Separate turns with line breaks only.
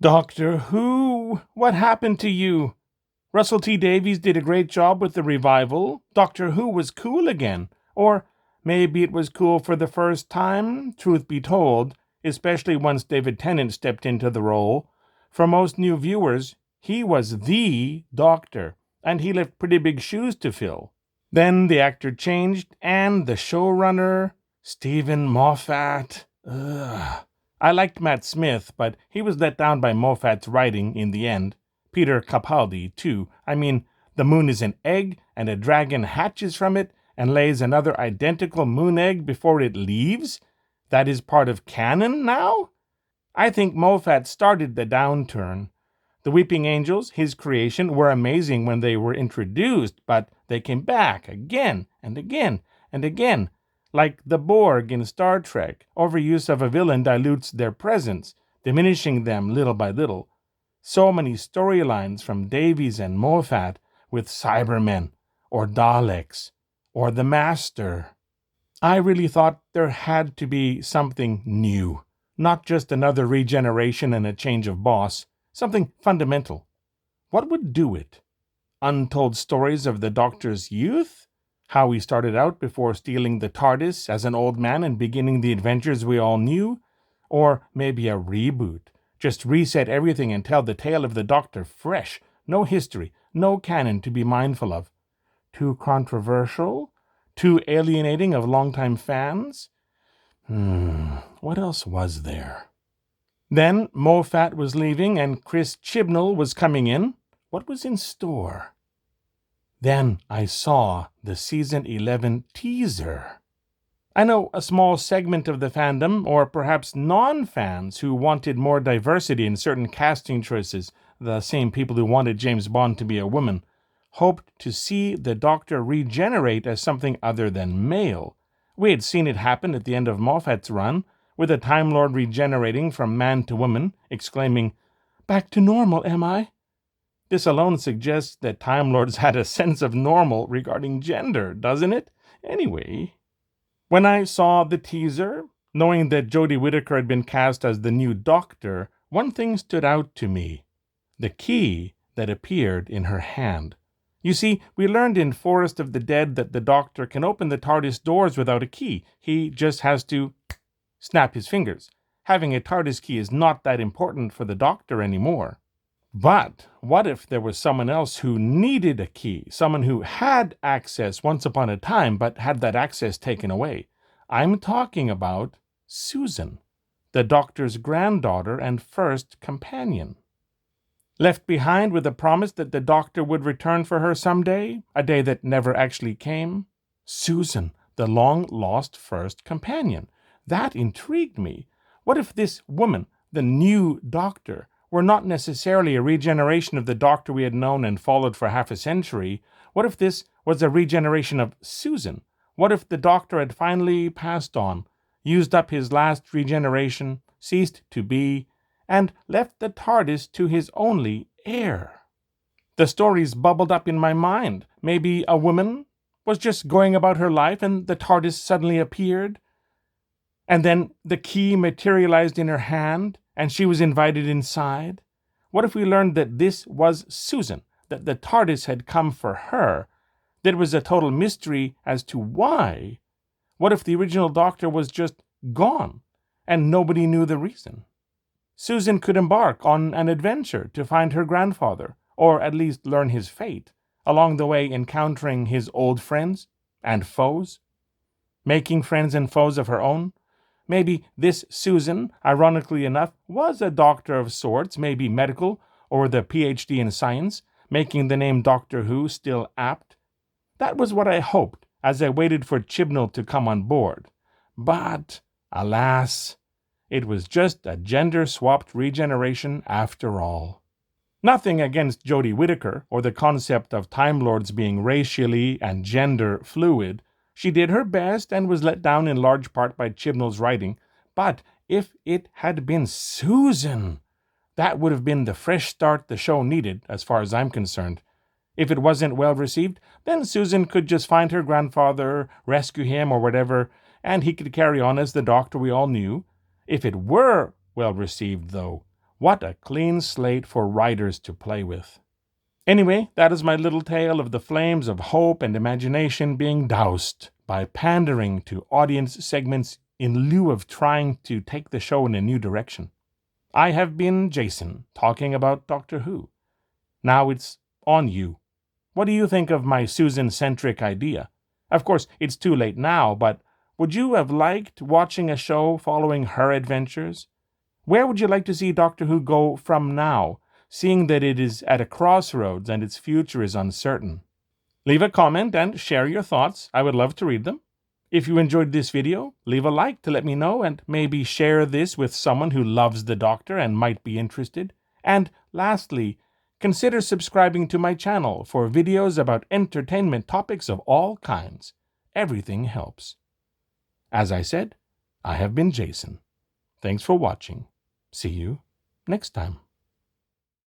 Doctor Who, what happened to you? Russell T Davies did a great job with the revival. Doctor Who was cool again. Or maybe it was cool for the first time, truth be told, especially once David Tennant stepped into the role. For most new viewers, he was the Doctor, and he left pretty big shoes to fill. Then the actor changed, and the showrunner, Stephen Moffat. Ugh. I liked Matt Smith, but he was let down by Moffat's writing in the end. Peter Capaldi, too. I mean, the moon is an egg, and a dragon hatches from it and lays another identical moon egg before it leaves? That is part of canon now? I think Moffat started the downturn. The Weeping Angels, his creation, were amazing when they were introduced, but they came back again and again and again. Like the Borg in Star Trek, overuse of a villain dilutes their presence, diminishing them little by little. So many storylines from Davies and Moffat with Cybermen, or Daleks, or the Master. I really thought there had to be something new, not just another regeneration and a change of boss, something fundamental. What would do it? Untold stories of the Doctor's youth? How he started out before stealing the TARDIS as an old man and beginning the adventures we all knew? Or maybe a reboot. Just reset everything and tell the tale of the Doctor fresh. No history, no canon to be mindful of. Too controversial? Too alienating of longtime fans? What else was there? Then Moffat was leaving and Chris Chibnall was coming in. What was in store? Then I saw the Season 11 teaser. I know a small segment of the fandom, or perhaps non-fans, who wanted more diversity in certain casting choices, the same people who wanted James Bond to be a woman, hoped to see the Doctor regenerate as something other than male. We had seen it happen at the end of Moffat's run, with a Time Lord regenerating from man to woman, exclaiming, "Back to normal, am I?" This alone suggests that Time Lords had a sense of normal regarding gender, doesn't it? Anyway, when I saw the teaser, knowing that Jodie Whittaker had been cast as the new Doctor, one thing stood out to me: the key that appeared in her hand. You see, we learned in Forest of the Dead that the Doctor can open the TARDIS doors without a key. He just has to snap his fingers. Having a TARDIS key is not that important for the Doctor anymore. But what if there was someone else who needed a key, someone who had access once upon a time but had that access taken away? I'm talking about Susan, the Doctor's granddaughter and first companion. Left behind with a promise that the Doctor would return for her someday, a day that never actually came. Susan, the long-lost first companion. That intrigued me. What if this woman, the new Doctor, were not necessarily a regeneration of the Doctor we had known and followed for half a century? What if this was a regeneration of Susan? What if the Doctor had finally passed on, used up his last regeneration, ceased to be, and left the TARDIS to his only heir? The stories bubbled up in my mind. Maybe a woman was just going about her life and the TARDIS suddenly appeared, and then the key materialized in her hand, and she was invited inside. What if we learned that this was Susan, that the TARDIS had come for her? There was a total mystery as to why. What if the original Doctor was just gone, and nobody knew the reason? Susan could embark on an adventure to find her grandfather, or at least learn his fate, along the way encountering his old friends and foes, making friends and foes of her own. Maybe this Susan, ironically enough, was a doctor of sorts, maybe medical, or with a PhD in science, making the name Doctor Who still apt. That was what I hoped as I waited for Chibnall to come on board. But, alas, it was just a gender-swapped regeneration after all. Nothing against Jodie Whittaker or the concept of Time Lords being racially and gender fluid. She did her best and was let down in large part by Chibnall's writing. But if it had been Susan, that would have been the fresh start the show needed, as far as I'm concerned. If it wasn't well received, then Susan could just find her grandfather, rescue him or whatever, and he could carry on as the Doctor we all knew. If it were well received, though, What a clean slate for writers to play with. Anyway, that is my little tale of the flames of hope and imagination being doused by pandering to audience segments in lieu of trying to take the show in a new direction. I have been Jason, talking about Doctor Who. Now it's on you. What do you think of my Susan-centric idea? Of course, it's too late now, but would you have liked watching a show following her adventures? Where would you like to see Doctor Who go from now, seeing that it is at a crossroads and its future is uncertain? Leave a comment and share your thoughts. I would love to read them. If you enjoyed this video, leave a like to let me know and maybe share this with someone who loves the Doctor and might be interested. And lastly, consider subscribing to my channel for videos about entertainment topics of all kinds. Everything helps. As I said, I have been Jason. Thanks for watching. See you next time.